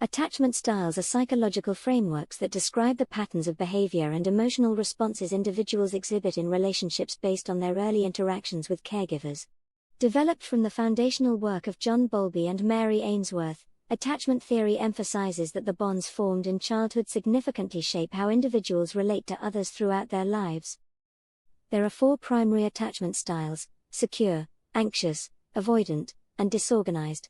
Attachment styles are psychological frameworks that describe the patterns of behavior and emotional responses individuals exhibit in relationships based on their early interactions with caregivers. Developed from the foundational work of John Bowlby and Mary Ainsworth, attachment theory emphasizes that the bonds formed in childhood significantly shape how individuals relate to others throughout their lives. There are 4 primary attachment styles: secure, anxious, avoidant, and disorganized.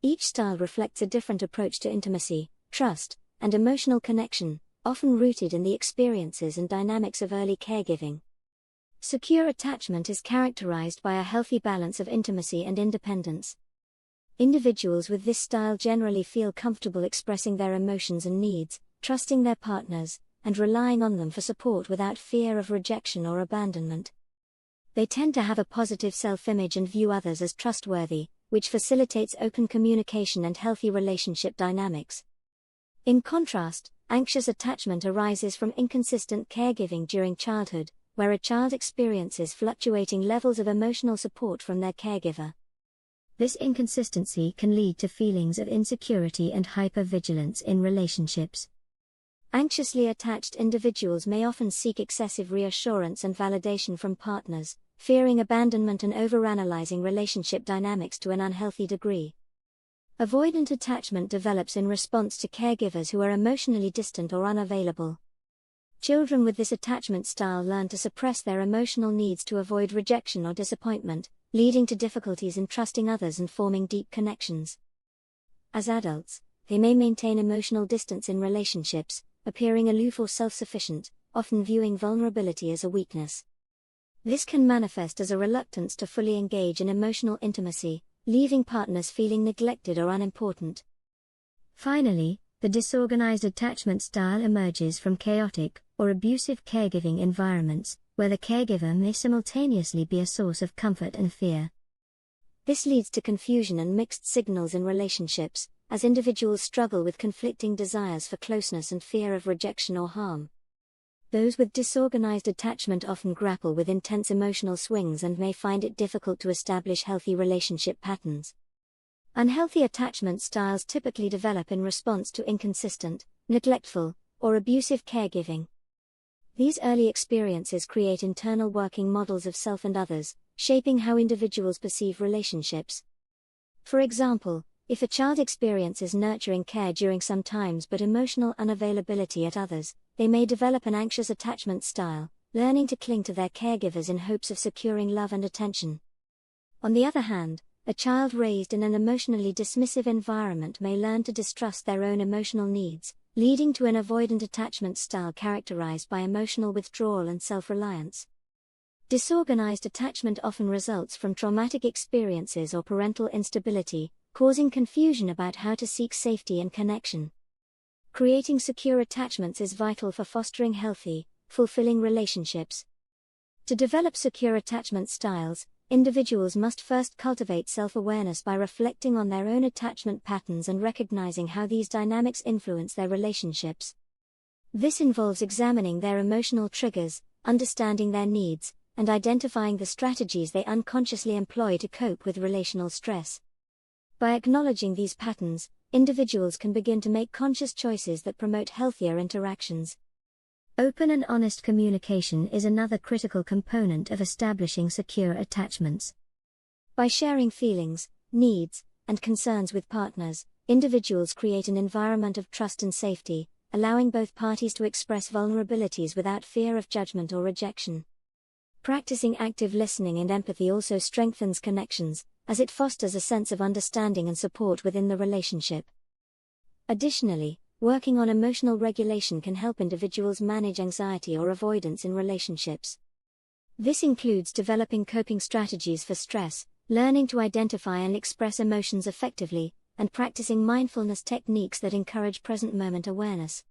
Each style reflects a different approach to intimacy, trust, and emotional connection, often rooted in the experiences and dynamics of early caregiving. Secure attachment is characterized by a healthy balance of intimacy and independence. Individuals with this style generally feel comfortable expressing their emotions and needs, trusting their partners, and relying on them for support without fear of rejection or abandonment. They tend to have a positive self-image and view others as trustworthy, which facilitates open communication and healthy relationship dynamics. In contrast, anxious attachment arises from inconsistent caregiving during childhood, where a child experiences fluctuating levels of emotional support from their caregiver. This inconsistency can lead to feelings of insecurity and hypervigilance in relationships. Anxiously attached individuals may often seek excessive reassurance and validation from partners, fearing abandonment and overanalyzing relationship dynamics to an unhealthy degree. Avoidant attachment develops in response to caregivers who are emotionally distant or unavailable. Children with this attachment style learn to suppress their emotional needs to avoid rejection or disappointment, leading to difficulties in trusting others and forming deep connections. As adults, they may maintain emotional distance in relationships, appearing aloof or self-sufficient, often viewing vulnerability as a weakness. This can manifest as a reluctance to fully engage in emotional intimacy, leaving partners feeling neglected or unimportant. Finally, the disorganized attachment style emerges from chaotic or abusive caregiving environments, where the caregiver may simultaneously be a source of comfort and fear. This leads to confusion and mixed signals in relationships, as individuals struggle with conflicting desires for closeness and fear of rejection or harm. Those with disorganized attachment often grapple with intense emotional swings and may find it difficult to establish healthy relationship patterns. Unhealthy attachment styles typically develop in response to inconsistent, neglectful, or abusive caregiving. These early experiences create internal working models of self and others, shaping how individuals perceive relationships. For example, if a child experiences nurturing care during some times but emotional unavailability at others, they may develop an anxious attachment style, learning to cling to their caregivers in hopes of securing love and attention. On the other hand, a child raised in an emotionally dismissive environment may learn to distrust their own emotional needs, leading to an avoidant attachment style characterized by emotional withdrawal and self-reliance. Disorganized attachment often results from traumatic experiences or parental instability, causing confusion about how to seek safety and connection. Creating secure attachments is vital for fostering healthy, fulfilling relationships. To develop secure attachment styles, individuals must first cultivate self-awareness by reflecting on their own attachment patterns and recognizing how these dynamics influence their relationships. This involves examining their emotional triggers, understanding their needs, and identifying the strategies they unconsciously employ to cope with relational stress. By acknowledging these patterns, individuals can begin to make conscious choices that promote healthier interactions. Open and honest communication is another critical component of establishing secure attachments. By sharing feelings, needs, and concerns with partners, individuals create an environment of trust and safety, allowing both parties to express vulnerabilities without fear of judgment or rejection. Practicing active listening and empathy also strengthens connections, as it fosters a sense of understanding and support within the relationship. Additionally, working on emotional regulation can help individuals manage anxiety or avoidance in relationships. This includes developing coping strategies for stress, learning to identify and express emotions effectively, and practicing mindfulness techniques that encourage present-moment awareness.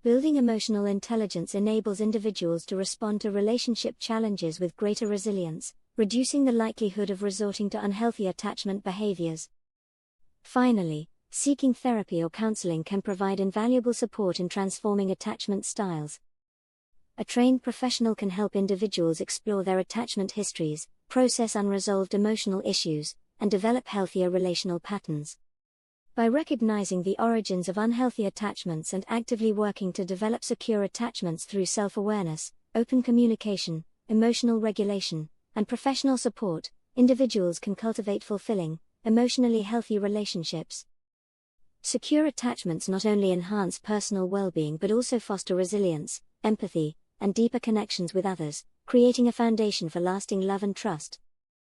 Building emotional intelligence enables individuals to respond to relationship challenges with greater resilience, reducing the likelihood of resorting to unhealthy attachment behaviors. Finally, seeking therapy or counseling can provide invaluable support in transforming attachment styles. A trained professional can help individuals explore their attachment histories, process unresolved emotional issues, and develop healthier relational patterns. By recognizing the origins of unhealthy attachments and actively working to develop secure attachments through self-awareness, open communication, emotional regulation, and professional support, individuals can cultivate fulfilling, emotionally healthy relationships. Secure attachments not only enhance personal well-being but also foster resilience, empathy, and deeper connections with others, creating a foundation for lasting love and trust.